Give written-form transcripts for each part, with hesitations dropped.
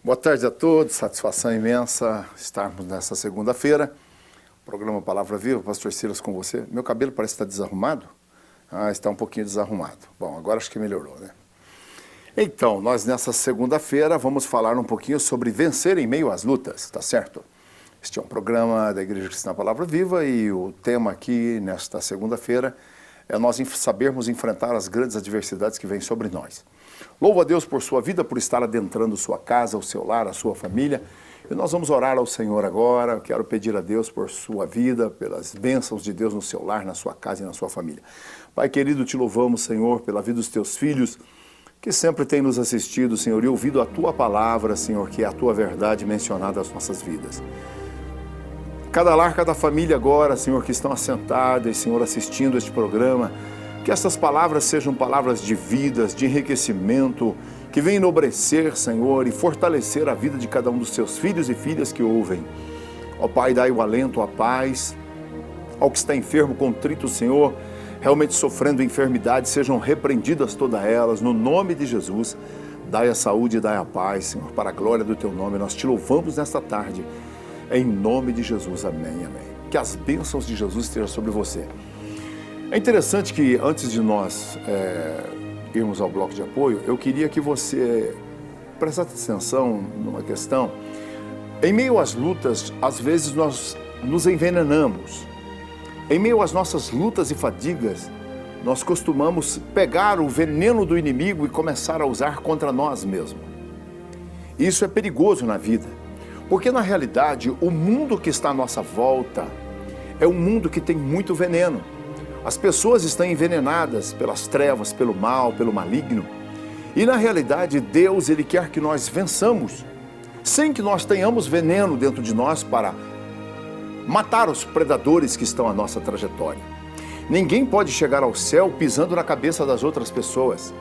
Boa tarde a todos, satisfação imensa estarmos nessa segunda-feira. Programa Palavra Viva, Pastor Silas com você. Meu cabelo parece estar desarrumado? Está um pouquinho desarrumado. Bom, agora acho que melhorou, né? Então, nós nessa segunda-feira vamos falar um pouquinho sobre vencer em meio às lutas, tá certo? Este é um programa da Igreja Cristã Palavra Viva e o tema aqui nesta segunda-feira é nós sabermos enfrentar as grandes adversidades que vêm sobre nós. Louvo a Deus por sua vida, por estar adentrando sua casa, o seu lar, a sua família. E nós vamos orar ao Senhor agora. Eu quero pedir a Deus por sua vida, pelas bênçãos de Deus no seu lar, na sua casa e na sua família. Pai querido, te louvamos, Senhor, pela vida dos teus filhos, que sempre têm nos assistido, Senhor, e ouvido a tua palavra, Senhor, que é a tua verdade mencionada às nossas vidas. Cada lar, cada família agora, Senhor, que estão assentadas, Senhor, assistindo este programa, que essas palavras sejam palavras de vidas, de enriquecimento, que venham enobrecer, Senhor, e fortalecer a vida de cada um dos seus filhos e filhas que ouvem. Ó Pai, dai o alento, a paz, ao que está enfermo, contrito, Senhor, realmente sofrendo enfermidade, sejam repreendidas todas elas, no nome de Jesus. Dai a saúde e dai a paz, Senhor, para a glória do teu nome. Nós te louvamos nesta tarde, em nome de Jesus, amém, amém. Que as bênçãos de Jesus estejam sobre você. É interessante que antes de nós irmos ao bloco de apoio, eu queria que você prestasse atenção numa questão. Em meio às lutas, às vezes nós nos envenenamos. Em meio às nossas lutas e fadigas, nós costumamos pegar o veneno do inimigo e começar a usar contra nós mesmos. Isso é perigoso na vida, porque na realidade o mundo que está à nossa volta é um mundo que tem muito veneno. As pessoas estão envenenadas pelas trevas, pelo mal, pelo maligno. E na realidade, Deus, Ele quer que nós vençamos, sem que nós tenhamos veneno dentro de nós para matar os predadores que estão à nossa trajetória. Ninguém pode chegar ao céu pisando na cabeça das outras pessoas.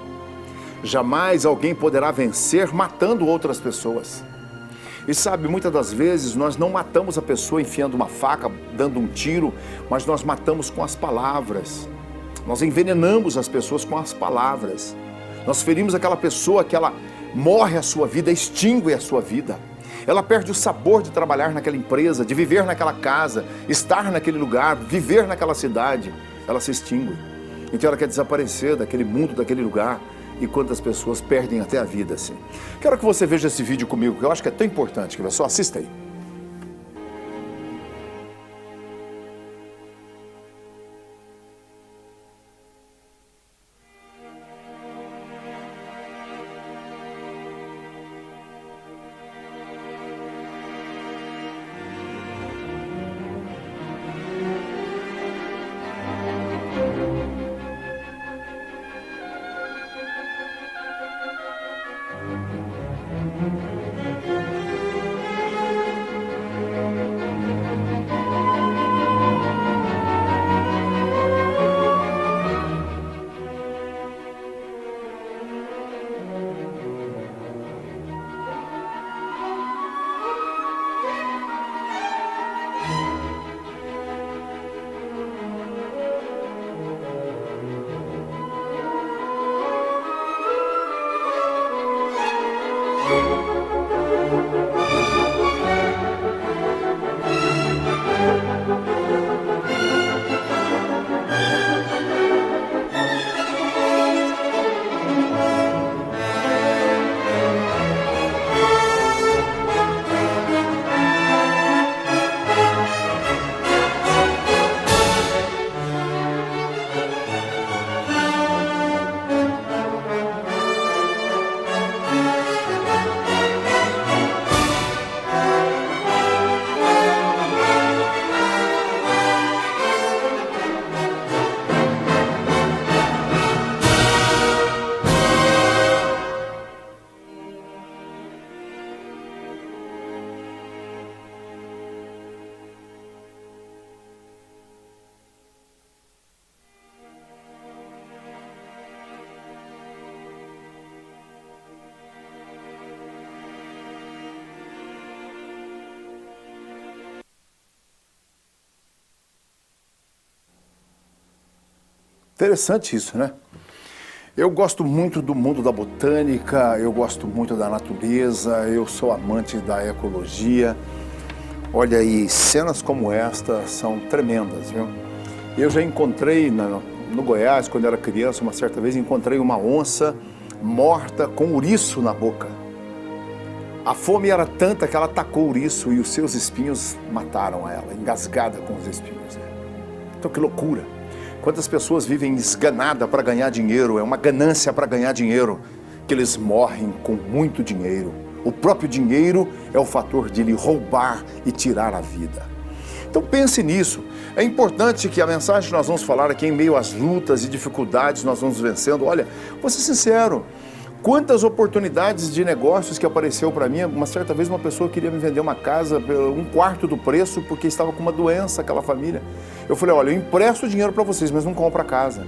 Jamais alguém poderá vencer matando outras pessoas. E sabe, muitas das vezes nós não matamos a pessoa enfiando uma faca, dando um tiro, mas nós matamos com as palavras. Nós envenenamos as pessoas com as palavras. Nós ferimos aquela pessoa que ela morre a sua vida, extingue a sua vida. Ela perde o sabor de trabalhar naquela empresa, de viver naquela casa, estar naquele lugar, viver naquela cidade. Ela se extingue. Então ela quer desaparecer daquele mundo, daquele lugar. E quantas pessoas perdem até a vida assim. Quero que você veja esse vídeo comigo, que eu acho que é tão importante, que só assista aí. Interessante isso, né? Eu gosto muito do mundo da botânica, eu gosto muito da natureza, eu sou amante da ecologia. Olha aí, cenas como esta são tremendas, viu? Eu já encontrei no Goiás, quando eu era criança, uma certa vez encontrei uma onça morta com ouriço na boca. A fome era tanta que ela atacou o ouriço e os seus espinhos mataram ela, engasgada com os espinhos. Então que loucura! Quantas pessoas vivem esganadas para ganhar dinheiro, é uma ganância para ganhar dinheiro, que eles morrem com muito dinheiro. O próprio dinheiro é o fator de lhe roubar e tirar a vida. Então pense nisso. É importante que a mensagem que nós vamos falar aqui, em meio às lutas e dificuldades, nós vamos vencendo. Olha, vou ser sincero, quantas oportunidades de negócios que apareceu para mim. Uma certa vez uma pessoa queria me vender uma casa por 1/4 do preço porque estava com uma doença, aquela família. Eu falei, olha, eu empresto dinheiro para vocês, mas não compro a casa.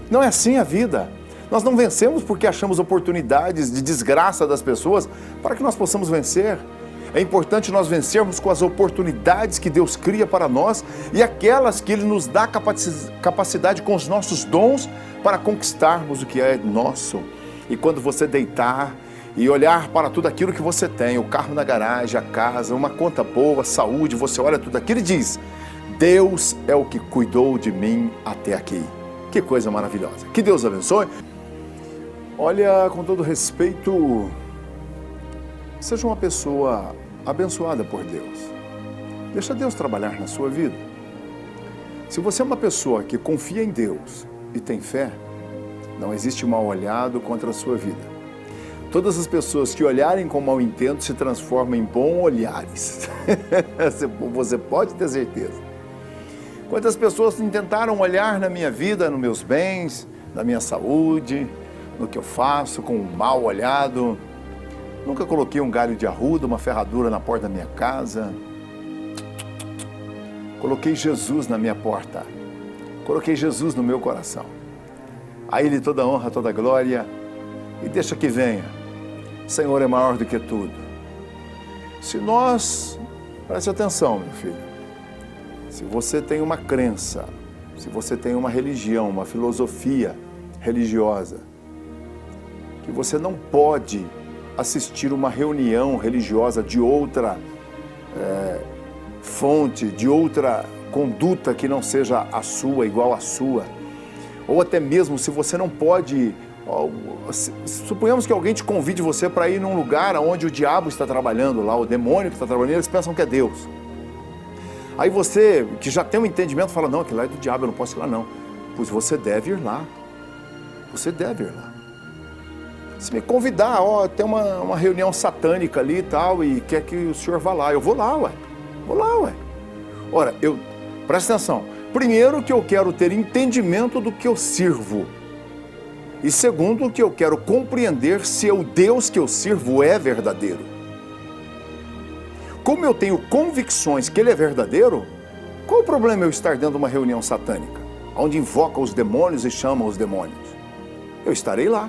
Não é assim a vida. Nós não vencemos porque achamos oportunidades de desgraça das pessoas para que nós possamos vencer. É importante nós vencermos com as oportunidades que Deus cria para nós e aquelas que Ele nos dá capacidade com os nossos dons para conquistarmos o que é nosso. E quando você deitar e olhar para tudo aquilo que você tem, o carro na garagem, a casa, uma conta boa, saúde, você olha tudo aquilo e diz, Deus é o que cuidou de mim até aqui. Que coisa maravilhosa. Que Deus abençoe. Olha, com todo respeito, seja uma pessoa abençoada por Deus. Deixa Deus trabalhar na sua vida. Se você é uma pessoa que confia em Deus e tem fé, não existe mal olhado contra a sua vida. Todas as pessoas que olharem com mau intento se transformam em bons olhares. Você pode ter certeza. Quantas pessoas tentaram olhar na minha vida, nos meus bens, na minha saúde, no que eu faço, com um mal olhado. Nunca coloquei um galho de arruda, uma ferradura na porta da minha casa. Coloquei Jesus na minha porta. Coloquei Jesus no meu coração. A Ele toda honra, toda glória. E deixa que venha. O Senhor é maior do que tudo. Se nós... Preste atenção, meu filho. Se você tem uma crença, se você tem uma religião, uma filosofia religiosa, que você não pode assistir uma reunião religiosa de outra fonte, de outra conduta que não seja a sua, igual à sua, ou até mesmo se você não pode, suponhamos que alguém te convide você para ir num lugar onde o diabo está trabalhando lá, o demônio que está trabalhando, eles pensam que é Deus. Aí você, que já tem um entendimento, fala, não, aquilo lá é do diabo, eu não posso ir lá não. Pois você deve ir lá. Você deve ir lá. Se me convidar, tem uma reunião satânica ali e tal, e quer que o senhor vá lá, eu vou lá, ué. Vou lá, ué. Ora, presta atenção. Primeiro que eu quero ter entendimento do que eu sirvo. E segundo que eu quero compreender se o Deus que eu sirvo é verdadeiro. Como eu tenho convicções que Ele é verdadeiro, qual o problema eu estar dentro de uma reunião satânica, onde invoca os demônios e chama os demônios? Eu estarei lá.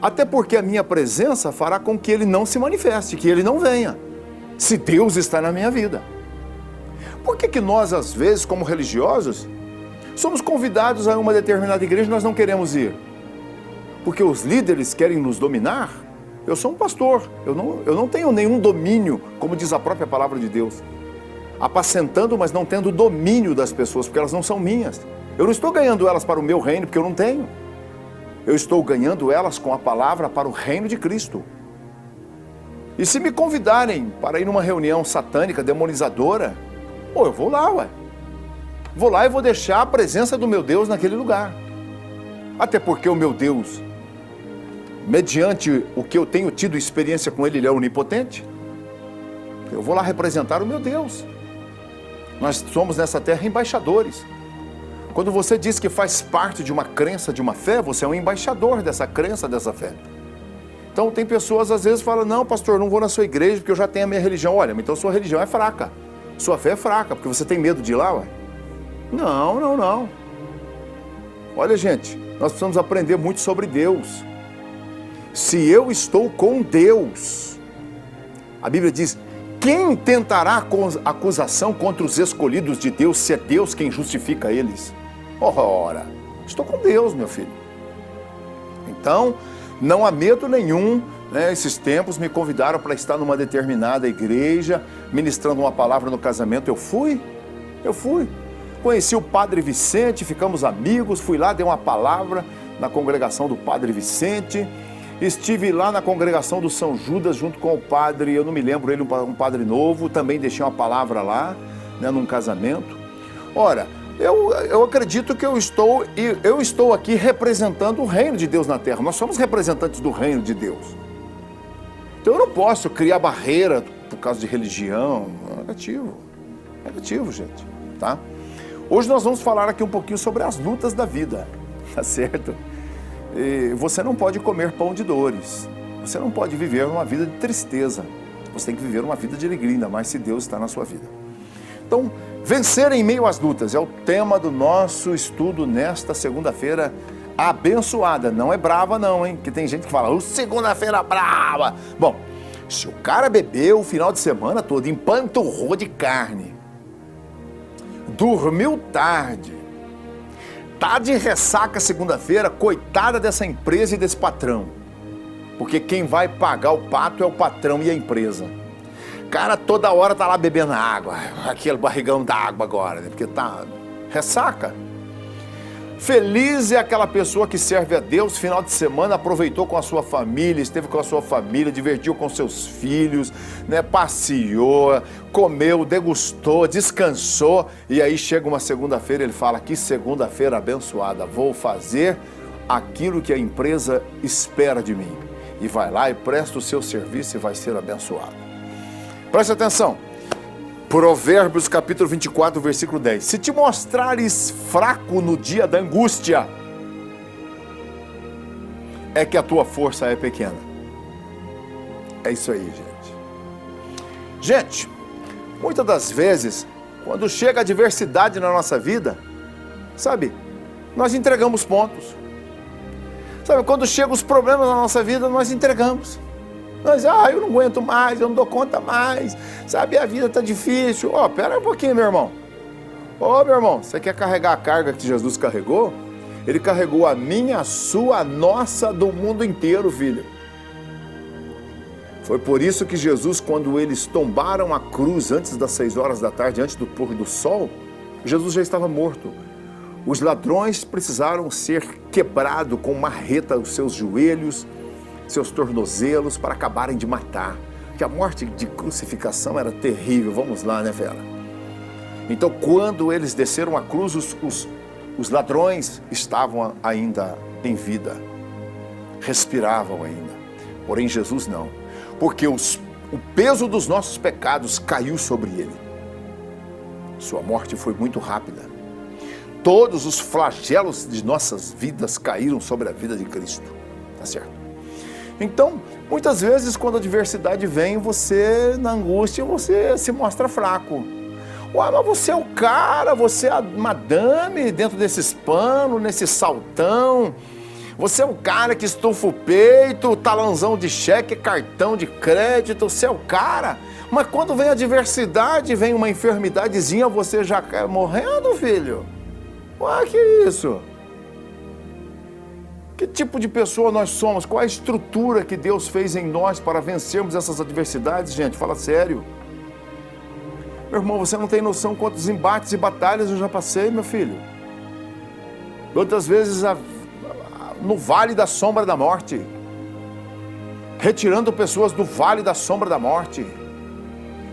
Até porque a minha presença fará com que Ele não se manifeste, que Ele não venha, se Deus está na minha vida. Por que nós, às vezes, como religiosos, somos convidados a uma determinada igreja e nós não queremos ir? Porque os líderes querem nos dominar? Eu sou um pastor, eu não tenho nenhum domínio, como diz a própria palavra de Deus. Apacentando, mas não tendo domínio das pessoas, porque elas não são minhas. Eu não estou ganhando elas para o meu reino, porque eu não tenho. Eu estou ganhando elas com a palavra para o reino de Cristo. E se me convidarem para ir numa reunião satânica, demonizadora, eu vou lá, ué. Vou lá e vou deixar a presença do meu Deus naquele lugar. Até porque o meu Deus, mediante o que eu tenho tido experiência com Ele é onipotente. Eu vou lá representar o meu Deus. Nós somos nessa terra embaixadores. Quando você diz que faz parte de uma crença, de uma fé, você é um embaixador dessa crença, dessa fé. Então tem pessoas às vezes que falam, não pastor, não vou na sua igreja porque eu já tenho a minha religião. Olha, então sua religião é fraca. Sua fé é fraca, porque você tem medo de ir lá, ué? Não. Olha, gente, nós precisamos aprender muito sobre Deus. Se eu estou com Deus, a Bíblia diz, quem tentará acusação contra os escolhidos de Deus, se é Deus quem justifica eles? Ora, estou com Deus, meu filho. Então, não há medo nenhum, né? Esses tempos me convidaram para estar numa determinada igreja, ministrando uma palavra no casamento. Eu fui. Conheci o Padre Vicente, ficamos amigos, fui lá, dei uma palavra na congregação do Padre Vicente. Estive lá na congregação do São Judas junto com o padre, eu não me lembro, ele um padre novo, também deixei uma palavra lá, né, num casamento. Ora, eu acredito que eu estou aqui representando o reino de Deus na terra. Nós somos representantes do reino de Deus. Então eu não posso criar barreira por causa de religião. Negativo, gente, tá? Hoje nós vamos falar aqui um pouquinho sobre as lutas da vida, tá certo? E você não pode comer pão de dores. Você não pode viver uma vida de tristeza. Você tem que viver uma vida de alegria, ainda mais se Deus está na sua vida. Então, vencer em meio às lutas é o tema do nosso estudo nesta segunda-feira abençoada. Não é brava não, hein? Que tem gente que fala, segunda-feira brava. Bom, se o cara bebeu o final de semana todo, empanturrou de carne, dormiu tarde, tá de ressaca segunda-feira, coitada dessa empresa e desse patrão. Porque quem vai pagar o pato é o patrão e a empresa. Cara, toda hora tá lá bebendo água, aquele barrigão d'água agora, né? Porque tá ressaca. Feliz é aquela pessoa que serve a Deus, final de semana aproveitou com a sua família, esteve com a sua família, divertiu com seus filhos, né? Passeou, comeu, degustou, descansou, e aí chega uma segunda-feira, ele fala, que segunda-feira abençoada, vou fazer aquilo que a empresa espera de mim. E vai lá e presta o seu serviço e vai ser abençoado. Preste atenção. Provérbios capítulo 24, versículo 10. Se te mostrares fraco no dia da angústia, é que a tua força é pequena. É isso aí, gente. Gente, muitas das vezes, quando chega a adversidade na nossa vida, sabe, nós entregamos pontos. Sabe, quando chegam os problemas na nossa vida, nós entregamos. Nós, eu não aguento mais, eu não dou conta mais, sabe, a vida está difícil. Pera um pouquinho, meu irmão. Meu irmão, você quer carregar a carga que Jesus carregou? Ele carregou a minha, a sua, a nossa, do mundo inteiro, filho. Foi por isso que Jesus, quando eles tombaram a cruz antes das 6 horas da tarde, antes do pôr do sol, Jesus já estava morto. Os ladrões precisaram ser quebrados com marreta os seus joelhos, seus tornozelos, para acabarem de matar. Que a morte de crucificação era terrível. Vamos lá, né, Vera? Então, quando eles desceram a cruz, os ladrões estavam ainda em vida, respiravam ainda. Porém, Jesus não, porque o peso dos nossos pecados caiu sobre ele. Sua morte foi muito rápida. Todos os flagelos de nossas vidas caíram sobre a vida de Cristo. Tá certo? Então, muitas vezes, quando a adversidade vem, você, na angústia, você se mostra fraco. Mas você é o cara, você é a madame dentro desses panos, nesse saltão. Você é o cara que estufa o peito, talãozão de cheque, cartão de crédito, você é o cara. Mas quando vem a adversidade, vem uma enfermidadezinha, você já cai morrendo, filho. Que isso? Que tipo de pessoa nós somos? Qual a estrutura que Deus fez em nós para vencermos essas adversidades, gente? Fala sério. Meu irmão, você não tem noção quantos embates e batalhas eu já passei, meu filho. Quantas vezes no vale da sombra da morte, retirando pessoas do vale da sombra da morte,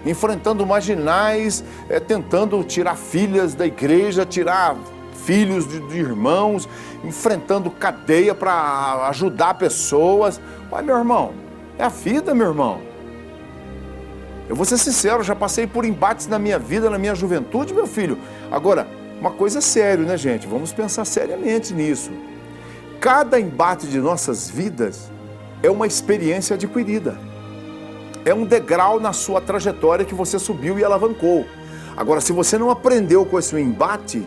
enfrentando marginais, tentando tirar filhas da igreja, tirar filhos de irmãos, enfrentando cadeia para ajudar pessoas. Meu irmão, é a vida, meu irmão. Eu vou ser sincero, já passei por embates na minha vida, na minha juventude, meu filho. Agora, uma coisa é sério, né, gente? Vamos pensar seriamente nisso. Cada embate de nossas vidas é uma experiência adquirida. É um degrau na sua trajetória que você subiu e alavancou. Agora, se você não aprendeu com esse embate,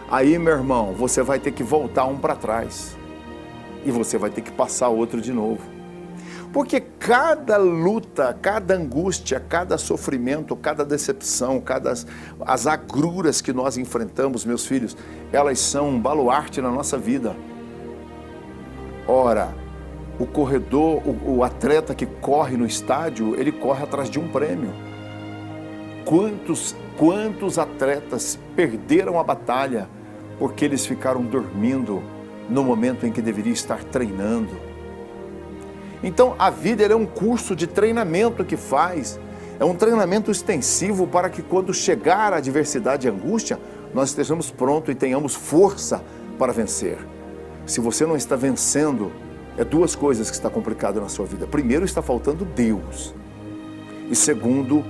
aí, meu irmão, você vai ter que voltar um para trás. E você vai ter que passar outro de novo. Porque cada luta, cada angústia, cada sofrimento, cada decepção, as agruras que nós enfrentamos, meus filhos, elas são um baluarte na nossa vida. Ora, o corredor, o atleta que corre no estádio, ele corre atrás de um prêmio. Quantos atletas perderam a batalha porque eles ficaram dormindo no momento em que deveria estar treinando? Então, a vida é um curso de treinamento que faz, é um treinamento extensivo para que quando chegar a adversidade e a angústia, nós estejamos prontos e tenhamos força para vencer. Se você não está vencendo, é duas coisas que está complicado na sua vida. Primeiro, está faltando Deus. E segundo,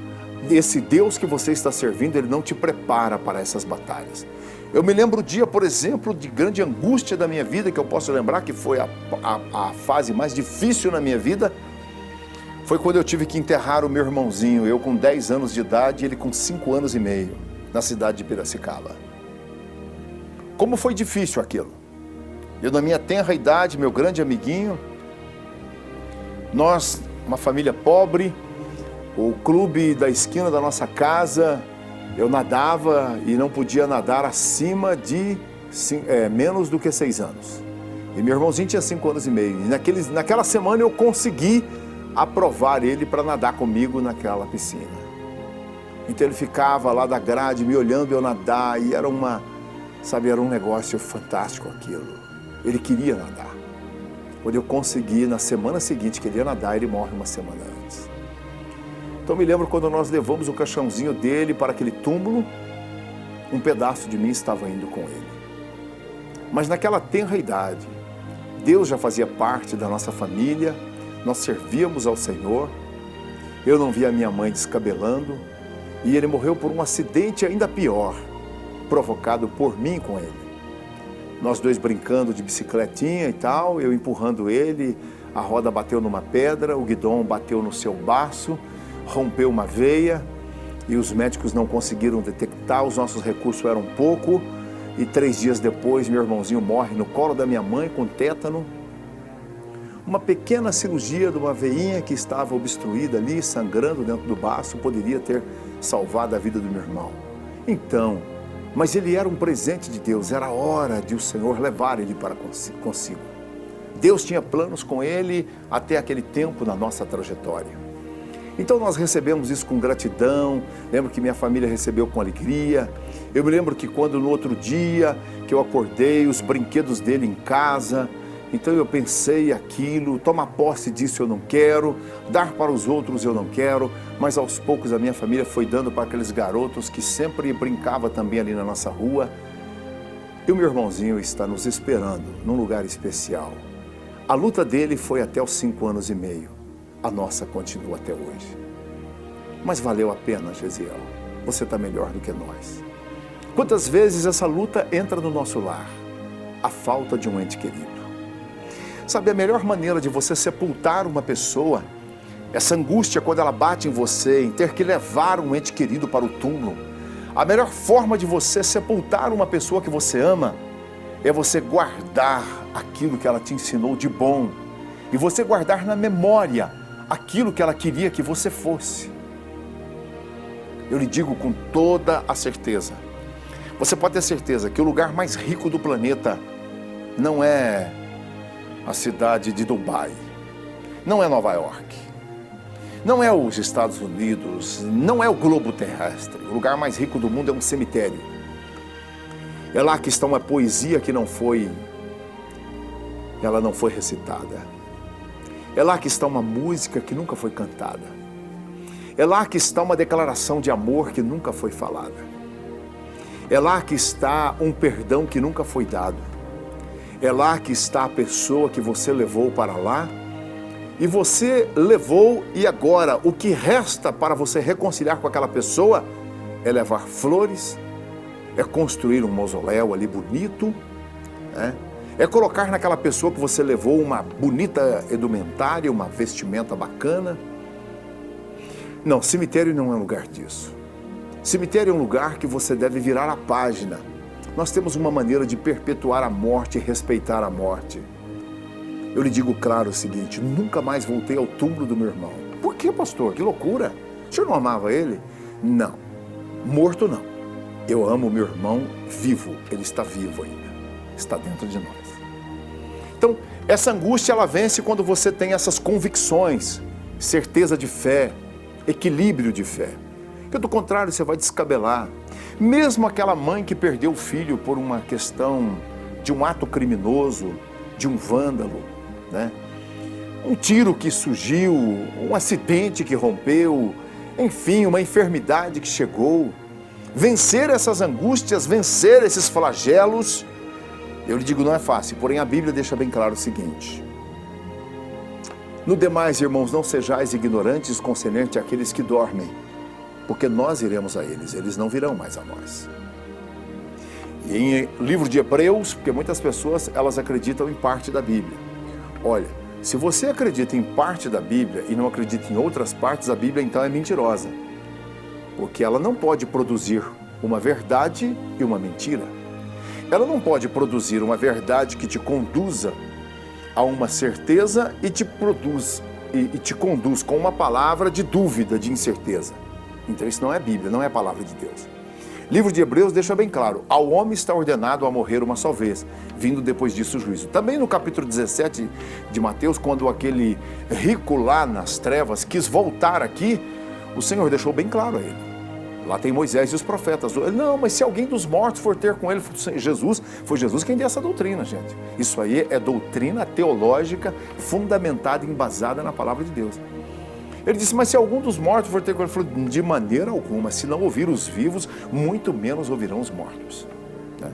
esse Deus que você está servindo, Ele não te prepara para essas batalhas. Eu me lembro o dia, por exemplo, de grande angústia da minha vida, que eu posso lembrar que foi a fase mais difícil na minha vida, foi quando eu tive que enterrar o meu irmãozinho, eu com 10 anos de idade, ele com 5 anos e meio, na cidade de Piracicaba. Como foi difícil aquilo. Eu, na minha tenra idade, meu grande amiguinho, nós, uma família pobre, o clube da esquina da nossa casa, eu nadava e não podia nadar acima de menos do que 6 anos. E meu irmãozinho tinha 5 anos e meio. E naquela semana eu consegui aprovar ele para nadar comigo naquela piscina. Então ele ficava lá da grade me olhando eu nadar e era era um negócio fantástico aquilo. Ele queria nadar. Quando eu consegui, na semana seguinte que ele ia nadar, ele morre uma semana antes. Então me lembro quando nós levamos o caixãozinho dele para aquele túmulo, um pedaço de mim estava indo com ele. Mas naquela tenra idade, Deus já fazia parte da nossa família, nós servíamos ao Senhor, eu não via a minha mãe descabelando, e ele morreu por um acidente ainda pior, provocado por mim com ele. Nós dois brincando de bicicletinha e tal, eu empurrando ele, a roda bateu numa pedra, o guidão bateu no seu baço, rompeu uma veia e os médicos não conseguiram detectar, os nossos recursos eram pouco e 3 dias depois meu irmãozinho morre no colo da minha mãe com tétano. Uma pequena cirurgia de uma veinha que estava obstruída ali, sangrando dentro do baço, poderia ter salvado a vida do meu irmão. Então, mas ele era um presente de Deus, era hora de o Senhor levar ele para consigo. Deus tinha planos com ele até aquele tempo na nossa trajetória. Então nós recebemos isso com gratidão, lembro que minha família recebeu com alegria. Eu me lembro que quando no outro dia que eu acordei, os brinquedos dele em casa, então eu pensei aquilo, tomar posse disso eu não quero, dar para os outros eu não quero, mas aos poucos a minha família foi dando para aqueles garotos que sempre brincava também ali na nossa rua. E o meu irmãozinho está nos esperando num lugar especial. A luta dele foi até os 5 anos e meio. A nossa continua até hoje. Mas valeu a pena, Gesiel. Você está melhor do que nós. Quantas vezes essa luta entra no nosso lar? A falta de um ente querido. Sabe, a melhor maneira de você sepultar uma pessoa, essa angústia quando ela bate em você, em ter que levar um ente querido para o túmulo, a melhor forma de você sepultar uma pessoa que você ama, é você guardar aquilo que ela te ensinou de bom, e você guardar na memória aquilo que ela queria que você fosse. Eu lhe digo com toda a certeza, você pode ter certeza que o lugar mais rico do planeta não é a cidade de Dubai, não é Nova York, não é os Estados Unidos, não é o globo terrestre. O lugar mais rico do mundo é um cemitério. É lá que está uma poesia que não foi recitada. É lá que está uma música que nunca foi cantada. É lá que está uma declaração de amor que nunca foi falada. É lá que está um perdão que nunca foi dado. É lá que está a pessoa que você levou para lá. E você levou e agora o que resta para você reconciliar com aquela pessoa é levar flores, é construir um mausoléu ali bonito, é colocar naquela pessoa que você levou uma bonita indumentária, uma vestimenta bacana. Não, cemitério não é um lugar disso. Cemitério é um lugar que você deve virar a página. Nós temos uma maneira de perpetuar a morte e respeitar a morte. Eu lhe digo claro o seguinte, nunca mais voltei ao túmulo do meu irmão. Por que, pastor? Que loucura! O senhor não amava ele? Não, morto não. Eu amo o meu irmão vivo, ele está vivo ainda, está dentro de nós. Então, essa angústia, ela vence quando você tem essas convicções, certeza de fé, equilíbrio de fé. Porque do contrário, você vai descabelar. Mesmo aquela mãe que perdeu o filho por uma questão de um ato criminoso, de um vândalo, né? Um tiro que surgiu, um acidente que rompeu, enfim, uma enfermidade que chegou. Vencer essas angústias, vencer esses flagelos, eu lhe digo, não é fácil. Porém, a Bíblia deixa bem claro o seguinte: no demais, irmãos, não sejais ignorantes concernente àqueles que dormem, porque nós iremos a eles não virão mais a nós. E em livro de Hebreus, porque muitas pessoas, elas acreditam em parte da Bíblia. Olha, se você acredita em parte da Bíblia e não acredita em outras partes, a Bíblia então é mentirosa. Porque ela não pode produzir uma verdade e uma mentira. Ela não pode produzir uma verdade que te conduza a uma certeza e te conduz com uma palavra de dúvida, de incerteza. Então isso não é Bíblia, não é a palavra de Deus. Livro de Hebreus deixa bem claro: ao homem está ordenado a morrer uma só vez, vindo depois disso o juízo. Também no capítulo 17 de Mateus, quando aquele rico lá nas trevas quis voltar aqui, o Senhor deixou bem claro a ele. Lá tem Moisés e os profetas. Ele, não, mas se alguém dos mortos for ter com ele, Jesus, foi Jesus quem deu essa doutrina, gente. Isso aí é doutrina teológica fundamentada, embasada na palavra de Deus. Ele disse, mas se algum dos mortos for ter com ele, ele falou, de maneira alguma, se não ouvir os vivos, muito menos ouvirão os mortos. Né?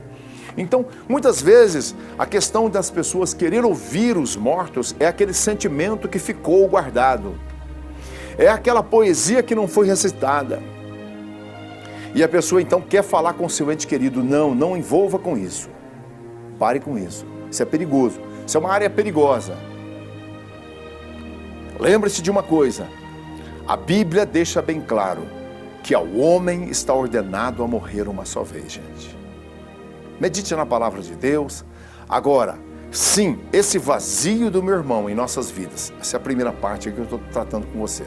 Então, muitas vezes, a questão das pessoas querer ouvir os mortos é aquele sentimento que ficou guardado. É aquela poesia que não foi recitada. E a pessoa então quer falar com seu ente querido, não envolva com isso. Pare com isso. Isso é perigoso. Isso é uma área perigosa. Lembre-se de uma coisa. A Bíblia deixa bem claro que ao homem está ordenado a morrer uma só vez, gente. Medite na palavra de Deus. Agora, sim, esse vazio do meu irmão em nossas vidas, essa é a primeira parte que eu estou tratando com você.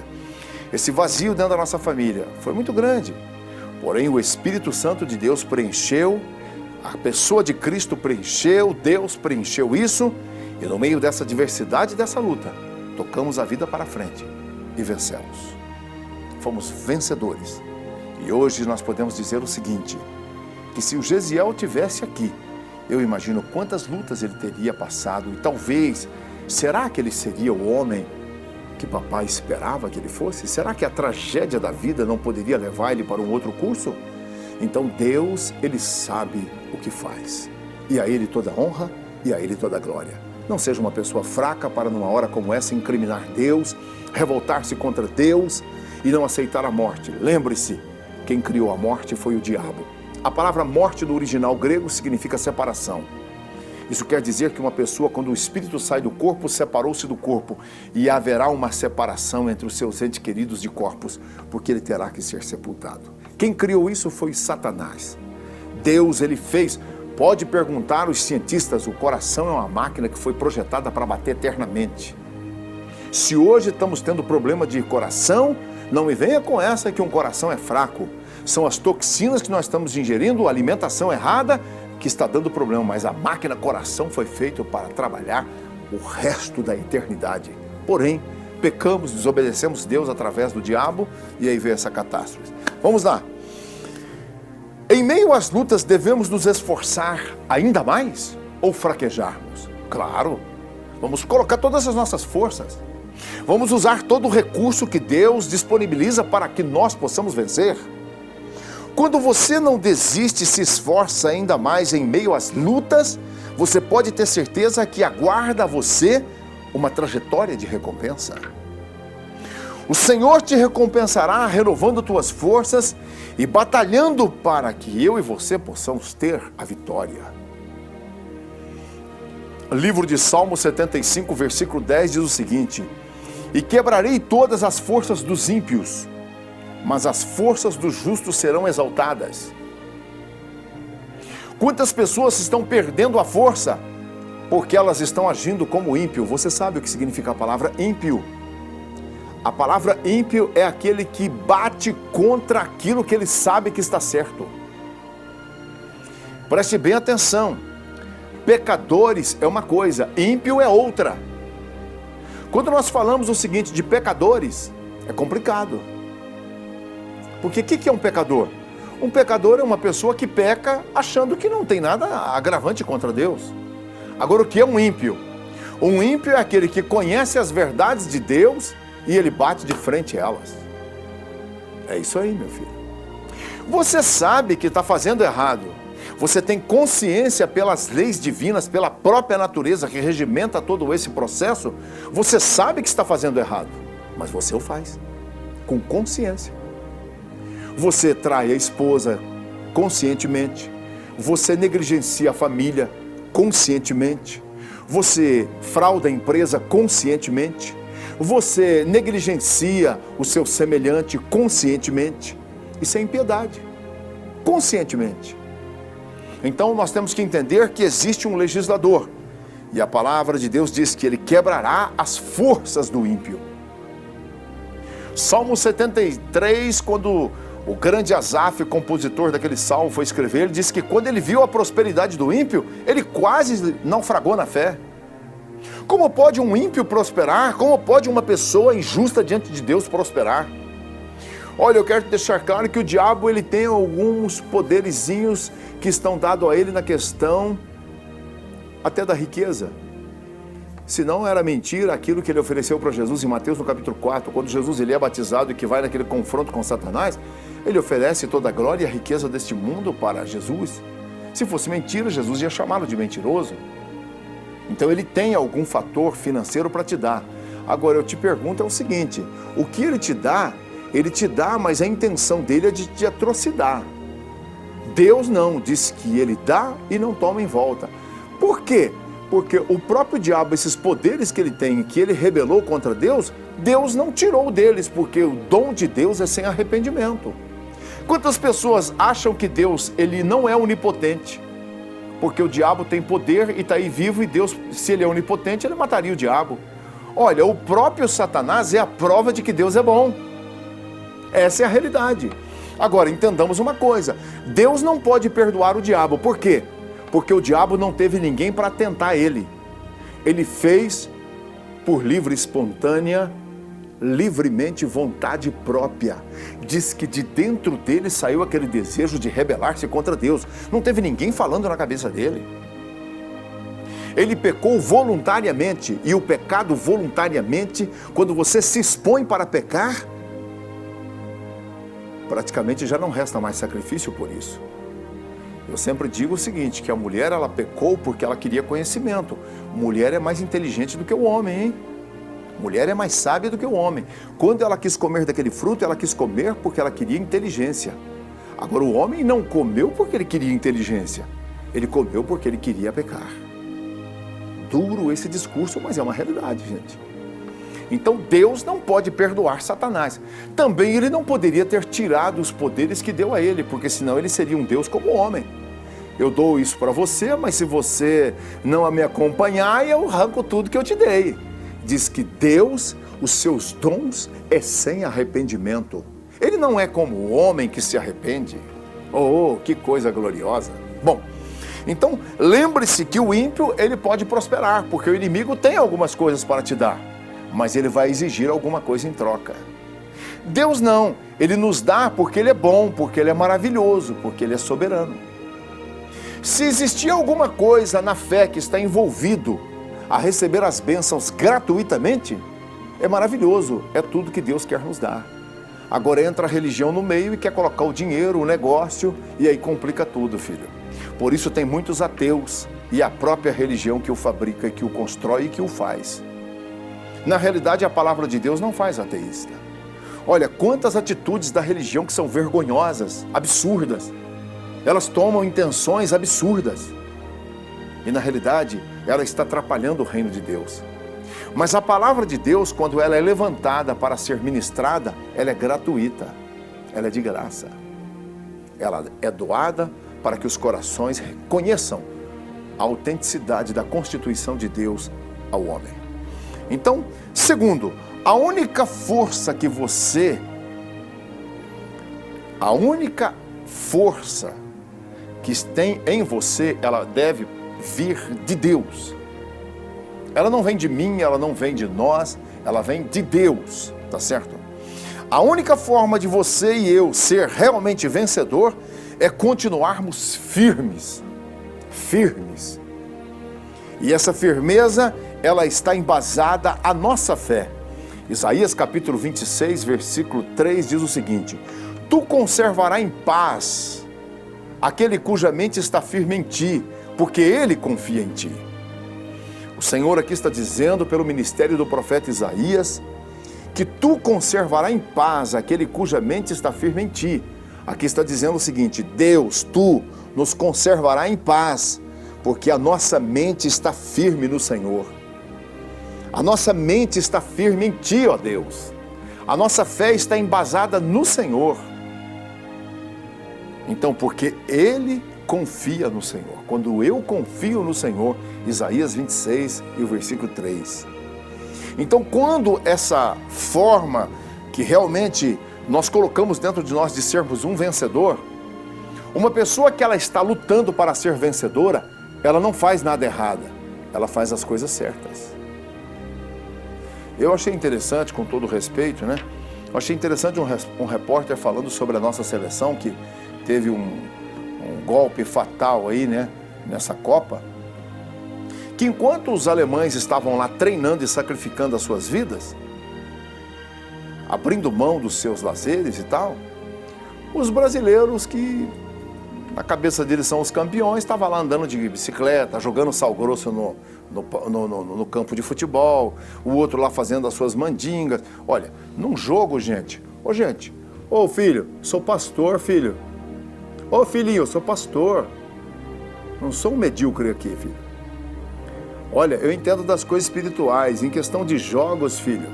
Esse vazio dentro da nossa família foi muito grande. Porém, o Espírito Santo de Deus preencheu, a pessoa de Cristo preencheu, Deus preencheu isso, e no meio dessa diversidade, dessa luta, tocamos a vida para frente e vencemos. Fomos vencedores. E hoje nós podemos dizer o seguinte, que se o Gesiel tivesse aqui, eu imagino quantas lutas ele teria passado, e talvez, será que ele seria o homem que papai esperava que ele fosse? Será que a tragédia da vida não poderia levar ele para um outro curso? Então Deus, Ele sabe o que faz. E a Ele toda honra e a Ele toda glória. Não seja uma pessoa fraca para numa hora como essa incriminar Deus, revoltar-se contra Deus e não aceitar a morte. Lembre-se, quem criou a morte foi o diabo. A palavra morte no original grego significa separação. Isso quer dizer que uma pessoa, quando o espírito sai do corpo, separou-se do corpo, e haverá uma separação entre os seus entes queridos de corpos, porque ele terá que ser sepultado. Quem criou isso foi Satanás. Deus, ele fez. Pode perguntar aos cientistas, o coração é uma máquina que foi projetada para bater eternamente. Se hoje estamos tendo problema de coração, não me venha com essa que um coração é fraco. São as toxinas que nós estamos ingerindo, a alimentação errada, que está dando problema, mas a máquina coração foi feita para trabalhar o resto da eternidade. Porém, pecamos, desobedecemos Deus através do diabo e aí veio essa catástrofe. Vamos lá. Em meio às lutas, devemos nos esforçar ainda mais ou fraquejarmos? Claro, vamos colocar todas as nossas forças. Vamos usar todo o recurso que Deus disponibiliza para que nós possamos vencer. Quando você não desiste e se esforça ainda mais em meio às lutas, você pode ter certeza que aguarda a você uma trajetória de recompensa. O Senhor te recompensará renovando tuas forças e batalhando para que eu e você possamos ter a vitória. Livro de Salmo 75, versículo 10 diz o seguinte: e quebrarei todas as forças dos ímpios, mas as forças dos justos serão exaltadas. Quantas pessoas estão perdendo a força porque elas estão agindo como ímpio? Você sabe o que significa a palavra ímpio? A palavra ímpio é aquele que bate contra aquilo que ele sabe que está certo. Preste bem atenção. Pecadores é uma coisa, ímpio é outra. Quando nós falamos o seguinte de pecadores, é complicado. Porque o que é um pecador? Um pecador é uma pessoa que peca achando que não tem nada agravante contra Deus. Agora, o que é um ímpio? Um ímpio é aquele que conhece as verdades de Deus e ele bate de frente a elas. É isso aí, meu filho. Você sabe que está fazendo errado. Você tem consciência pelas leis divinas, pela própria natureza que regimenta todo esse processo. Você sabe que está fazendo errado, mas você o faz, com consciência. Você trai a esposa conscientemente. Você negligencia a família conscientemente. Você frauda a empresa conscientemente. Você negligencia o seu semelhante conscientemente. Isso é impiedade, conscientemente. Então nós temos que entender que existe um legislador. E a palavra de Deus diz que ele quebrará as forças do ímpio. Salmo 73, quando o grande Asaf, compositor daquele salmo, foi escrever, ele disse que quando ele viu a prosperidade do ímpio, ele quase naufragou na fé. Como pode um ímpio prosperar? Como pode uma pessoa injusta diante de Deus prosperar? Olha, eu quero deixar claro que o diabo ele tem alguns poderizinhos que estão dados a ele na questão até da riqueza. Se não era mentira aquilo que ele ofereceu para Jesus em Mateus no capítulo 4, quando Jesus ele é batizado e que vai naquele confronto com Satanás, ele oferece toda a glória e a riqueza deste mundo para Jesus. Se fosse mentira, Jesus ia chamá-lo de mentiroso. Então ele tem algum fator financeiro para te dar. Agora eu te pergunto é o seguinte, o que ele te dá, mas a intenção dele é de te atrocidar. Deus não, diz que ele dá e não toma em volta. Por quê? Porque o próprio diabo, esses poderes que ele tem, que ele rebelou contra Deus, Deus não tirou deles, porque o dom de Deus é sem arrependimento. Quantas pessoas acham que Deus ele não é onipotente? Porque o diabo tem poder e está aí vivo e Deus, se ele é onipotente, ele mataria o diabo. Olha, o próprio Satanás é a prova de que Deus é bom. Essa é a realidade. Agora, entendamos uma coisa, Deus não pode perdoar o diabo, por quê? Porque o diabo não teve ninguém para tentar ele. Ele fez por livre e espontânea, livremente, vontade própria. Diz que de dentro dele saiu aquele desejo de rebelar-se contra Deus. Não teve ninguém falando na cabeça dele. Ele pecou voluntariamente, e o pecado voluntariamente, quando você se expõe para pecar, praticamente já não resta mais sacrifício por isso. Eu sempre digo o seguinte, que a mulher ela pecou porque ela queria conhecimento. Mulher é mais inteligente do que o homem, hein? Mulher é mais sábia do que o homem. Quando ela quis comer daquele fruto, ela quis comer porque ela queria inteligência. Agora o homem não comeu porque ele queria inteligência. Ele comeu porque ele queria pecar. Duro esse discurso, mas é uma realidade, gente. Então Deus não pode perdoar Satanás. Também ele não poderia ter tirado os poderes que deu a ele, porque senão ele seria um Deus como o homem. Eu dou isso para você, mas se você não me acompanhar, eu arranco tudo que eu te dei. Diz que Deus, os seus dons, é sem arrependimento. Ele não é como o homem que se arrepende. Oh, que coisa gloriosa. Bom, então lembre-se que o ímpio, ele pode prosperar, porque o inimigo tem algumas coisas para te dar, mas ele vai exigir alguma coisa em troca. Deus não, ele nos dá porque ele é bom, porque ele é maravilhoso, porque ele é soberano. Se existir alguma coisa na fé que está envolvido a receber as bênçãos gratuitamente, é maravilhoso, é tudo que Deus quer nos dar. Agora entra a religião no meio e quer colocar o dinheiro, o negócio, e aí complica tudo, filho. Por isso tem muitos ateus, e a própria religião que o fabrica, que o constrói e que o faz. Na realidade, a palavra de Deus não faz ateísta. Olha, quantas atitudes da religião que são vergonhosas, absurdas. Elas tomam intenções absurdas. E na realidade, ela está atrapalhando o reino de Deus. Mas a palavra de Deus, quando ela é levantada para ser ministrada, ela é gratuita. Ela é de graça. Ela é doada para que os corações reconheçam a autenticidade da constituição de Deus ao homem. Então, segundo, a única força que tem em você, ela deve vir de Deus. Ela não vem de mim, ela não vem de nós, ela vem de Deus, tá certo? A única forma de você e eu ser realmente vencedor é continuarmos firmes. Firmes. E essa firmeza, ela está embasada à nossa fé. Isaías capítulo 26, versículo 3 diz o seguinte: Tu conservarás em paz aquele cuja mente está firme em ti, porque ele confia em ti. O Senhor aqui está dizendo pelo ministério do profeta Isaías que tu conservarás em paz aquele cuja mente está firme em ti. Aqui está dizendo o seguinte: Deus, tu nos conservarás em paz, porque a nossa mente está firme no Senhor. A nossa mente está firme em ti, ó Deus. A nossa fé está embasada no Senhor. Então, porque Ele confia no Senhor. Quando eu confio no Senhor, Isaías 26 e o versículo 3. Então, quando essa forma que realmente nós colocamos dentro de nós de sermos um vencedor, uma pessoa que ela está lutando para ser vencedora, ela não faz nada errado, ela faz as coisas certas. Eu achei interessante, com todo respeito, né? Eu achei interessante um repórter falando sobre a nossa seleção, que teve um golpe fatal aí, né, nessa Copa, que enquanto os alemães estavam lá treinando e sacrificando as suas vidas, abrindo mão dos seus lazeres e tal, os brasileiros, que na cabeça deles são os campeões, estavam lá andando de bicicleta, jogando sal grosso no campo de futebol, o outro lá fazendo as suas mandingas. Olha, num jogo, gente, ô filho, sou pastor, filho. Ô filhinho, eu sou pastor. Não sou um medíocre aqui, filho. Olha, eu entendo das coisas espirituais. Em questão de jogos, filho,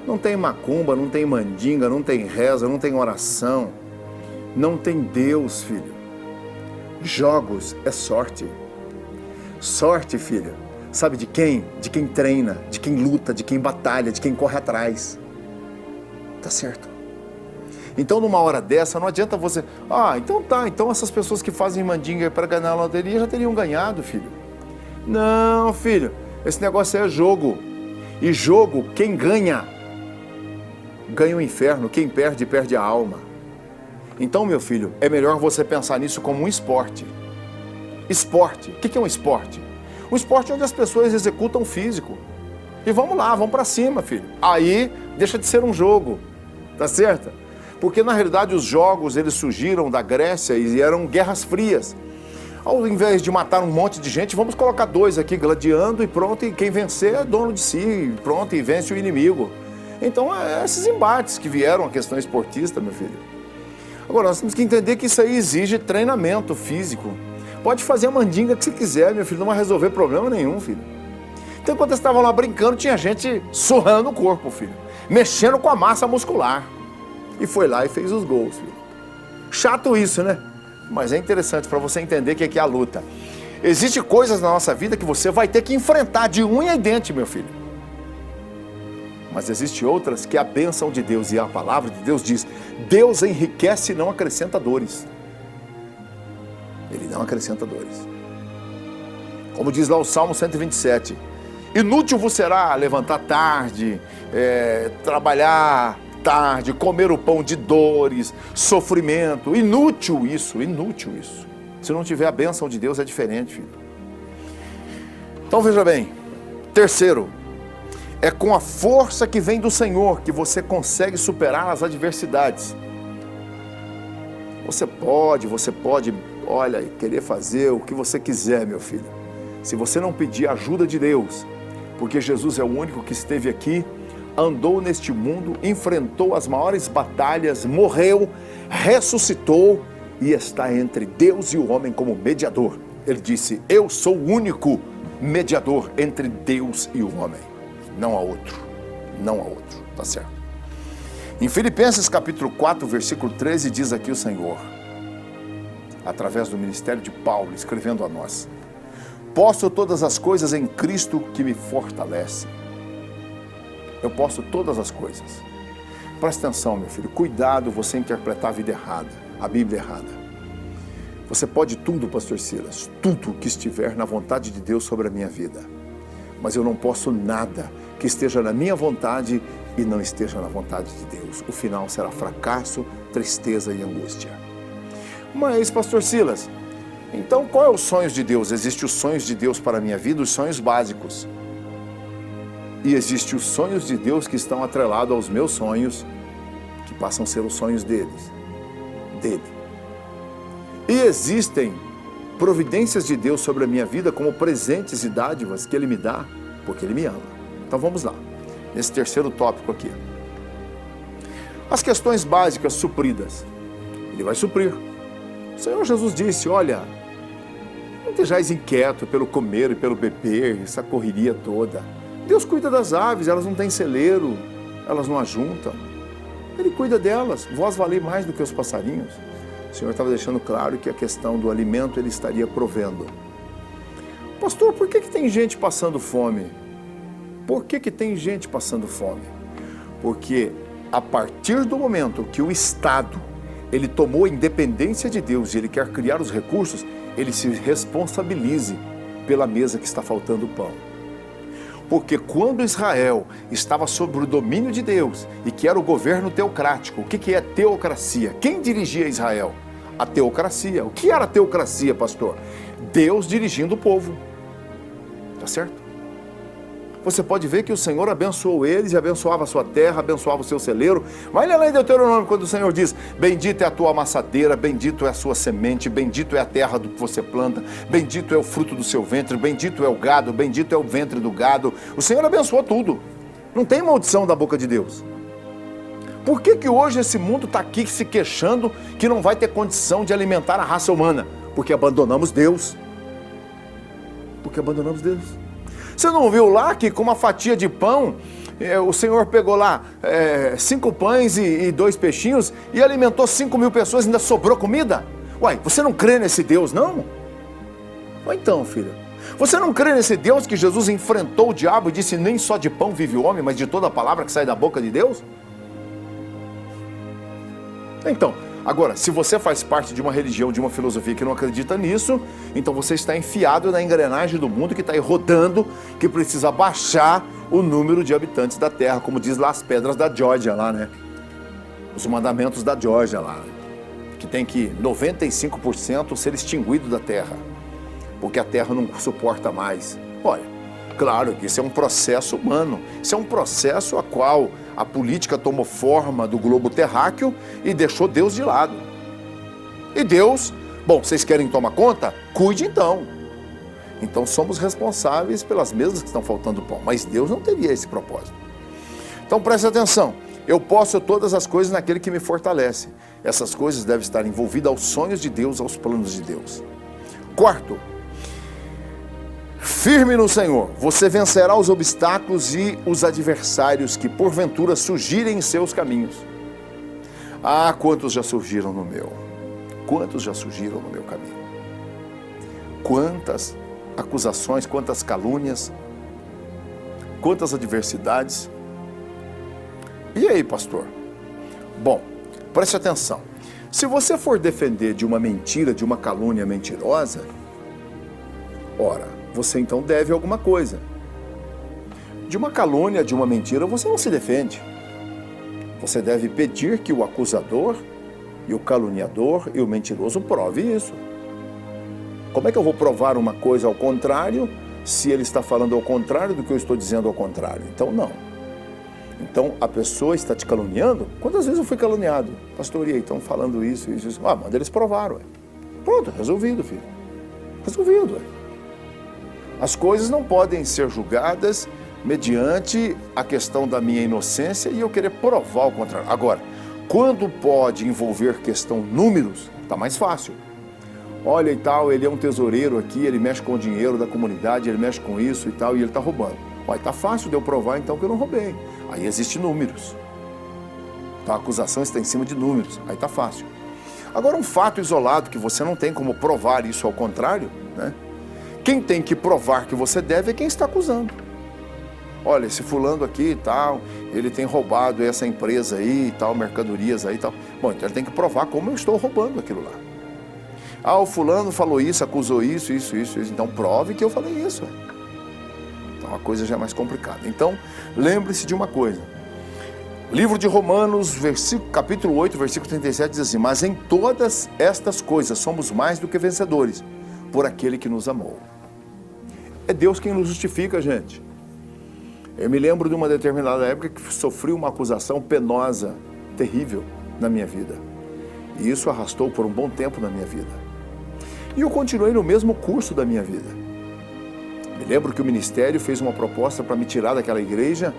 não tem macumba, não tem mandinga, não tem reza, não tem oração. Não tem Deus, filho. Jogos é sorte. Sorte, filho, sabe de quem? De quem treina, de quem luta, de quem batalha, de quem corre atrás. Tá certo? Então, numa hora dessa, não adianta você... então essas pessoas que fazem mandinga para ganhar a loteria já teriam ganhado, filho. Não, filho, esse negócio é jogo. E jogo, quem ganha, ganha o inferno. Quem perde, perde a alma. Então, meu filho, é melhor você pensar nisso como um esporte. Esporte. O que é um esporte? Um esporte é onde as pessoas executam o físico. E vamos lá, vamos para cima, filho. Aí, deixa de ser um jogo. Tá certo? Porque, na realidade, os jogos, eles surgiram da Grécia e eram guerras frias. Ao invés de matar um monte de gente, vamos colocar dois aqui gladiando e pronto, e quem vencer é dono de si, pronto, e vence o inimigo. Então, esses embates que vieram a questão esportista, meu filho. Agora, nós temos que entender que isso aí exige treinamento físico. Pode fazer a mandinga que você quiser, meu filho, não vai resolver problema nenhum, filho. Então, quando eles estavam lá brincando, tinha gente surrando o corpo, filho, mexendo com a massa muscular. E foi lá e fez os gols, filho. Chato isso, né? Mas é interessante para você entender que aqui é a luta. Existem coisas na nossa vida que você vai ter que enfrentar de unha e dente, meu filho. Mas existem outras que a bênção de Deus e a palavra de Deus diz: Deus enriquece e não acrescenta dores. Ele não acrescenta dores. Como diz lá o Salmo 127, inútil vos será levantar tarde, trabalhar tarde, comer o pão de dores, sofrimento. Inútil isso, inútil isso. Se não tiver a bênção de Deus é diferente, filho. Então veja bem, terceiro, é com a força que vem do Senhor que você consegue superar as adversidades. Você pode, olha, querer fazer o que você quiser, meu filho. Se você não pedir a ajuda de Deus, porque Jesus é o único que esteve aqui, andou neste mundo, enfrentou as maiores batalhas, morreu, ressuscitou e está entre Deus e o homem como mediador. Ele disse: eu sou o único mediador entre Deus e o homem. Não há outro, não há outro, tá certo? Em Filipenses capítulo 4, versículo 13, diz aqui o Senhor, através do ministério de Paulo, escrevendo a nós: posso todas as coisas em Cristo que me fortalece. Eu posso todas as coisas. Presta atenção, meu filho, cuidado você interpretar a vida errada, a Bíblia errada. Você pode tudo, pastor Silas, tudo que estiver na vontade de Deus sobre a minha vida. Mas eu não posso nada que esteja na minha vontade e não esteja na vontade de Deus. O final será fracasso, tristeza e angústia. Mas, pastor Silas, então qual é os sonhos de Deus? Existem os sonhos de Deus para a minha vida, os sonhos básicos. E existem os sonhos de Deus que estão atrelados aos meus sonhos, que passam a ser os sonhos dele. E existem providências de Deus sobre a minha vida como presentes e dádivas que Ele me dá, porque Ele me ama. Então vamos lá, nesse terceiro tópico aqui. As questões básicas supridas. Ele vai suprir. O Senhor Jesus disse, olha, não estejais inquieto pelo comer e pelo beber, essa correria toda. Deus cuida das aves, elas não têm celeiro, elas não ajuntam. Ele cuida delas, vós valei mais do que os passarinhos. O Senhor estava deixando claro que a questão do alimento Ele estaria provendo. Pastor, por que tem gente passando fome? Por que tem gente passando fome? Porque a partir do momento que o Estado ele tomou a independência de Deus e ele quer criar os recursos, ele se responsabilize pela mesa que está faltando pão. Porque quando Israel estava sob o domínio de Deus e que era o governo teocrático, o que é teocracia? Quem dirigia Israel? A teocracia. O que era a teocracia, pastor? Deus dirigindo o povo. Tá certo? Você pode ver que o Senhor abençoou eles e abençoava a sua terra, abençoava o seu celeiro. Vai ler lá em Deuteronômio quando o Senhor diz, bendita é a tua amassadeira, bendito é a sua semente, bendito é a terra do que você planta, bendito é o fruto do seu ventre, bendito é o gado, bendito é o ventre do gado. O Senhor abençoou tudo. Não tem maldição da boca de Deus. Por que hoje esse mundo está aqui se queixando que não vai ter condição de alimentar a raça humana? Porque abandonamos Deus. Porque abandonamos Deus. Você não viu lá que com uma fatia de pão, o Senhor pegou lá 5 pães e 2 peixinhos e alimentou 5.000 pessoas e ainda sobrou comida? Uai, você não crê nesse Deus, não? Ou então, filha, você não crê nesse Deus que Jesus enfrentou o diabo e disse, nem só de pão vive o homem, mas de toda a palavra que sai da boca de Deus? Então, agora, se você faz parte de uma religião, de uma filosofia que não acredita nisso, então você está enfiado na engrenagem do mundo que está aí rodando, que precisa baixar o número de habitantes da Terra, como diz lá as pedras da Geórgia lá, né? Os mandamentos da Geórgia lá, que tem que 95% ser extinguido da Terra, porque a Terra não suporta mais. Olha, claro que isso é um processo humano, isso é um processo a qual a política tomou forma do globo terráqueo e deixou Deus de lado. E Deus, bom, vocês querem tomar conta? Cuide então. Então somos responsáveis pelas mesas que estão faltando pão, mas Deus não teria esse propósito. Então preste atenção, eu posso todas as coisas naquele que me fortalece. Essas coisas devem estar envolvidas aos sonhos de Deus, aos planos de Deus. Quarto, firme no Senhor, você vencerá os obstáculos e os adversários que porventura surgirem em seus caminhos. Ah, quantos já surgiram no meu? Quantos já surgiram no meu caminho? Quantas acusações, quantas calúnias, quantas adversidades. E aí, pastor? Bom, preste atenção. Se você for defender de uma mentira, de uma calúnia mentirosa, ora, você então deve alguma coisa. De uma calúnia, de uma mentira, você não se defende. Você deve pedir que o acusador e o caluniador e o mentiroso prove isso. Como é que eu vou provar uma coisa ao contrário se ele está falando ao contrário do que eu estou dizendo ao contrário? Então não. Então a pessoa está te caluniando? Quantas vezes eu fui caluniado? Pastor, e aí, estão falando isso, isso, isso. Ah, manda eles provar, ué. Pronto, resolvido, filho. Resolvido, ué. As coisas não podem ser julgadas mediante a questão da minha inocência e eu querer provar o contrário. Agora, quando pode envolver questão números, está mais fácil. Olha e tal, ele é um tesoureiro aqui, ele mexe com o dinheiro da comunidade, ele mexe com isso e tal, e ele está roubando. Olha, está fácil de eu provar então que eu não roubei. Aí existem números. Então a acusação está em cima de números, aí está fácil. Agora um fato isolado que você não tem como provar isso ao contrário, né? Quem tem que provar que você deve é quem está acusando. Olha, esse fulano aqui e tal, ele tem roubado essa empresa aí e tal, mercadorias aí e tal. Bom, então ele tem que provar como eu estou roubando aquilo lá. Ah, o fulano falou isso, acusou isso. Então prove que eu falei isso. Então a coisa já é mais complicada. Então, lembre-se de uma coisa. Livro de Romanos, capítulo 8, versículo 37, diz assim: mas em todas estas coisas somos mais do que vencedores, por aquele que nos amou. É Deus quem nos justifica, gente. Eu me lembro de uma determinada época que sofri uma acusação penosa, terrível, na minha vida. E isso arrastou por um bom tempo na minha vida. E eu continuei no mesmo curso da minha vida. Me lembro que o ministério fez uma proposta para me tirar daquela igreja,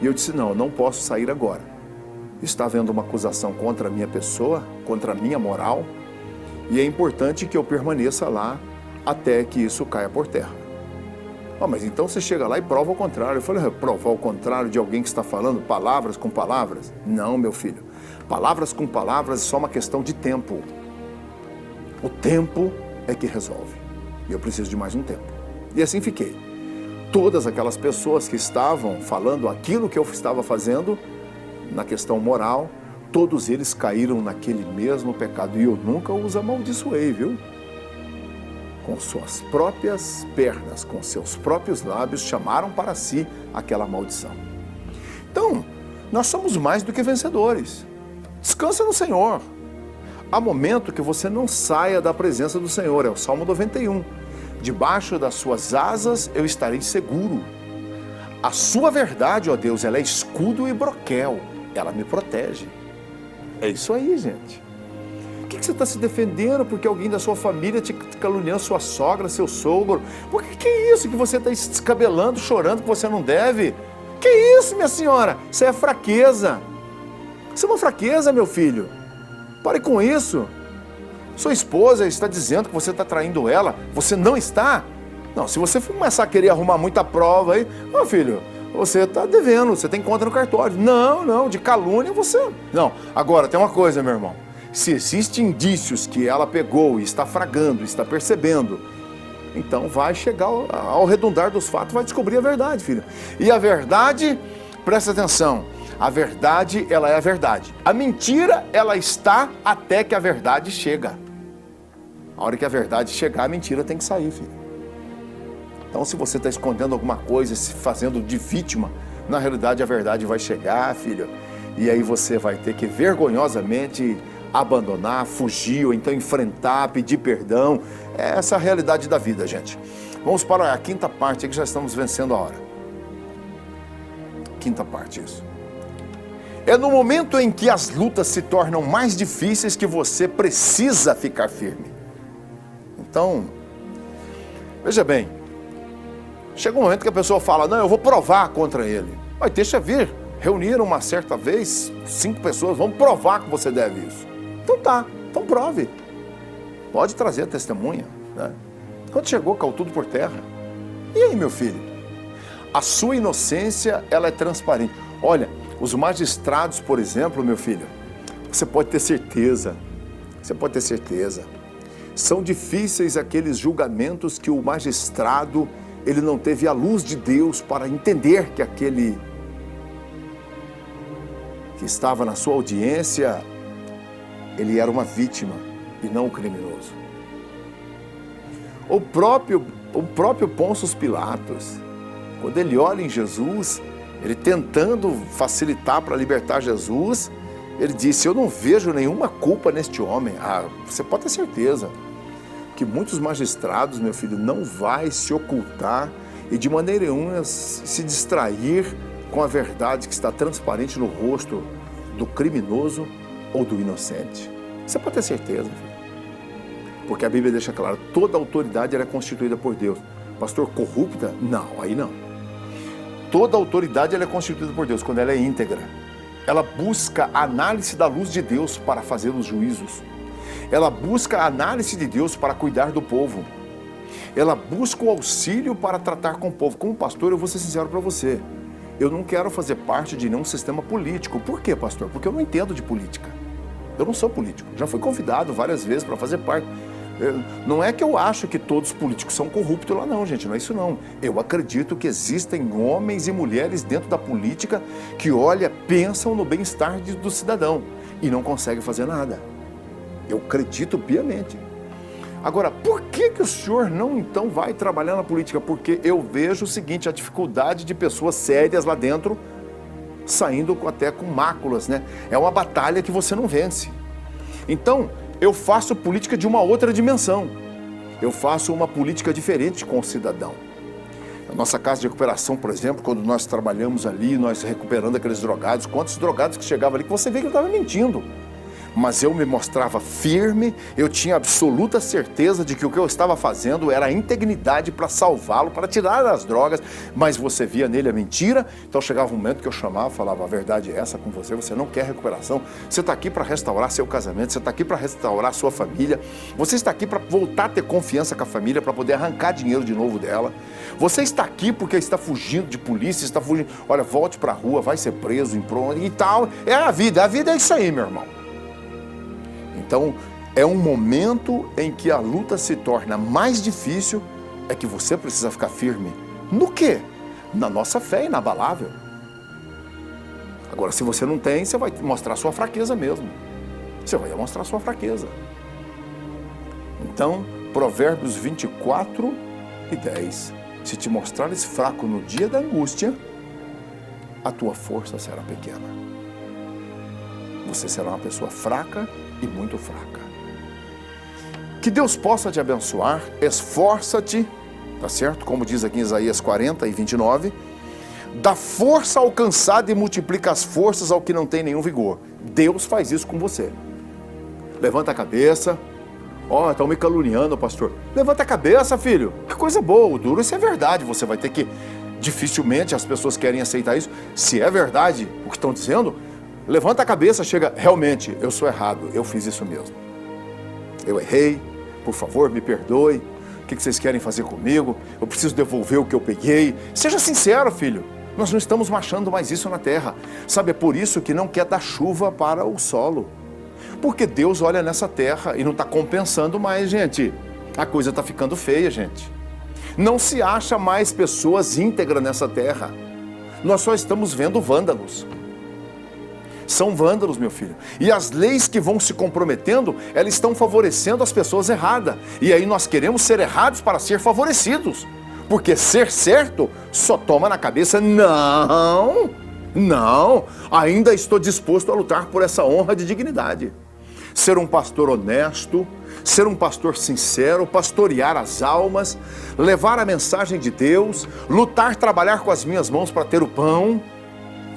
e eu disse: não, eu não posso sair agora. Está havendo uma acusação contra a minha pessoa, contra a minha moral, e é importante que eu permaneça lá até que isso caia por terra. Ah, mas então você chega lá e prova o contrário. Eu falei: provar o contrário de alguém que está falando palavras com palavras? Não, meu filho. Palavras com palavras é só uma questão de tempo. O tempo é que resolve. E eu preciso de mais um tempo. E assim fiquei. Todas aquelas pessoas que estavam falando aquilo que eu estava fazendo, na questão moral, todos eles caíram naquele mesmo pecado. E eu nunca os amaldiçoei, viu? Com suas próprias pernas, com seus próprios lábios, chamaram para si aquela maldição. Então, nós somos mais do que vencedores. Descansa no Senhor. Há momento que você não saia da presença do Senhor. É o Salmo 91. Debaixo das suas asas eu estarei seguro. A sua verdade, ó Deus, ela é escudo e broquel. Ela me protege. É isso aí, gente. Por que você está se defendendo porque alguém da sua família te caluniando, sua sogra, seu sogro? Por que é isso que você está se descabelando, chorando que você não deve? Que isso, minha senhora? Isso é fraqueza. Isso é uma fraqueza, meu filho. Pare com isso. Sua esposa está dizendo que você está traindo ela. Você não está? Não, se você começar a querer arrumar muita prova aí, meu filho, você está devendo, você tem conta no cartório. Não, de calúnia você... Não, agora tem uma coisa, meu irmão. Se existem indícios que ela pegou e está fragando, está percebendo, então vai chegar ao redundar dos fatos, vai descobrir a verdade, filho. E a verdade, presta atenção, a verdade, ela é a verdade. A mentira, ela está até que a verdade chega. A hora que a verdade chegar, a mentira tem que sair, filho. Então, se você está escondendo alguma coisa, se fazendo de vítima, na realidade a verdade vai chegar, filho. E aí você vai ter que vergonhosamente abandonar, fugir, ou então enfrentar, pedir perdão. É essa a realidade da vida, gente. Vamos para a quinta parte, que já estamos vencendo a hora. Quinta parte, isso. É no momento em que as lutas se tornam mais difíceis que você precisa ficar firme. Então, veja bem, chega um momento que a pessoa fala: não, eu vou provar contra ele. Mas deixa vir, reuniram uma certa vez 5 pessoas, vamos provar que você deve isso. Então tá, então prove. Pode trazer a testemunha, né? Quando chegou, caiu tudo por terra. E aí, meu filho? A sua inocência, ela é transparente. Olha, os magistrados, por exemplo, meu filho, você pode ter certeza, são difíceis aqueles julgamentos que o magistrado, ele não teve a luz de Deus para entender que aquele que estava na sua audiência, ele era uma vítima e não um criminoso. O próprio Pôncio Pilatos, quando ele olha em Jesus, ele tentando facilitar para libertar Jesus, ele disse: eu não vejo nenhuma culpa neste homem. Você pode ter certeza que muitos magistrados, meu filho, não vai se ocultar e de maneira nenhuma se distrair com a verdade que está transparente no rosto do criminoso ou do inocente. Você pode ter certeza, filho. Porque a Bíblia deixa claro, toda autoridade é constituída por Deus. Pastor, corrupta? Não, aí não. Toda autoridade é constituída por Deus quando ela é íntegra. Ela busca a análise da luz de Deus para fazer os juízos. Ela busca a análise de Deus para cuidar do povo. Ela busca o auxílio para tratar com o povo. Como pastor, eu vou ser sincero para você. Eu não quero fazer parte de nenhum sistema político. Por quê, pastor? Porque eu não entendo de política. Eu não sou político. Já fui convidado várias vezes para fazer parte. Não é que eu acho que todos os políticos são corruptos lá, não, gente. Não é isso, não. Eu acredito que existem homens e mulheres dentro da política que, pensam no bem-estar do cidadão e não conseguem fazer nada. Eu acredito piamente. Agora, por que o senhor não então vai trabalhar na política? Porque eu vejo o seguinte, a dificuldade de pessoas sérias lá dentro, saindo até com máculas, né? É uma batalha que você não vence. Então, eu faço política de uma outra dimensão. Eu faço uma política diferente com o cidadão. Na nossa casa de recuperação, por exemplo, quando nós trabalhamos ali, nós recuperando aqueles drogados, quantos drogados que chegavam ali que você vê que ele estava mentindo. Mas eu me mostrava firme, eu tinha absoluta certeza de que o que eu estava fazendo era a integridade para salvá-lo, para tirar as drogas, mas você via nele a mentira, então chegava um momento que eu chamava, falava, a verdade é essa com você, você não quer recuperação, você está aqui para restaurar seu casamento, você está aqui para restaurar sua família, você está aqui para voltar a ter confiança com a família, para poder arrancar dinheiro de novo dela, você está aqui porque está fugindo de polícia, está fugindo, olha, volte para a rua, vai ser preso, e tal, é a vida é isso aí, meu irmão. Então, é um momento em que a luta se torna mais difícil, é que você precisa ficar firme. No quê? Na nossa fé inabalável. Agora, se você não tem, você vai mostrar sua fraqueza mesmo. Você vai mostrar sua fraqueza. Então, Provérbios 24:10. Se te mostrares fraco no dia da angústia, a tua força será pequena. Você será uma pessoa fraca e muito fraca. Que Deus possa te abençoar, esforça-te, tá certo? Como diz aqui em Isaías 40:29, dá força ao cansado e multiplica as forças ao que não tem nenhum vigor. Deus faz isso com você. Levanta a cabeça. Ó, estão me caluniando, pastor. Levanta a cabeça, filho. Que coisa boa, o duro, isso é verdade. Você vai ter que, dificilmente as pessoas querem aceitar isso. Se é verdade o que estão dizendo, levanta a cabeça, chega, realmente, eu sou errado, eu fiz isso mesmo. Eu errei, por favor, me perdoe. O que vocês querem fazer comigo? Eu preciso devolver o que eu peguei. Seja sincero, filho. Nós não estamos machando mais isso na terra. Sabe, é por isso que não quer dar chuva para o solo. Porque Deus olha nessa terra e não está compensando mais, gente. A coisa está ficando feia, gente. Não se acha mais pessoas íntegras nessa terra. Nós só estamos vendo vândalos. São vândalos, meu filho. E as leis que vão se comprometendo, elas estão favorecendo as pessoas erradas. E aí nós queremos ser errados para ser favorecidos. Porque ser certo só toma na cabeça, não, ainda estou disposto a lutar por essa honra de dignidade. Ser um pastor honesto, ser um pastor sincero, pastorear as almas, levar a mensagem de Deus, lutar, trabalhar com as minhas mãos para ter o pão.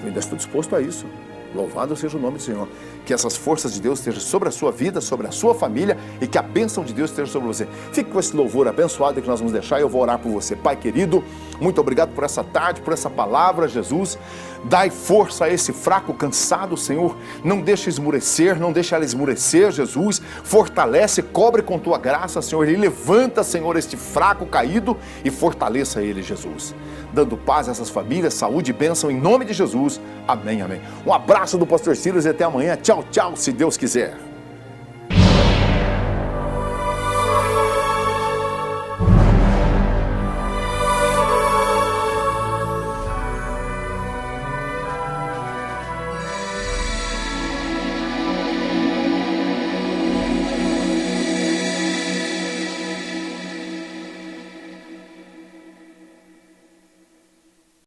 Eu ainda estou disposto a isso. Louvado seja o nome do Senhor. Que essas forças de Deus estejam sobre a sua vida, sobre a sua família e que a bênção de Deus esteja sobre você. Fique com esse louvor abençoado que nós vamos deixar e eu vou orar por você. Pai querido, muito obrigado por essa tarde, por essa palavra, Jesus. Dai força a esse fraco, cansado, Senhor. Não deixe esmurecer, não deixe ela esmurecer, Jesus. Fortalece, cobre com tua graça, Senhor. E levanta, Senhor, este fraco caído e fortaleça ele, Jesus. Dando paz a essas famílias, saúde e bênção em nome de Jesus. Amém, amém. Um abraço do pastor Silas e até amanhã. Tchau, tchau, se Deus quiser.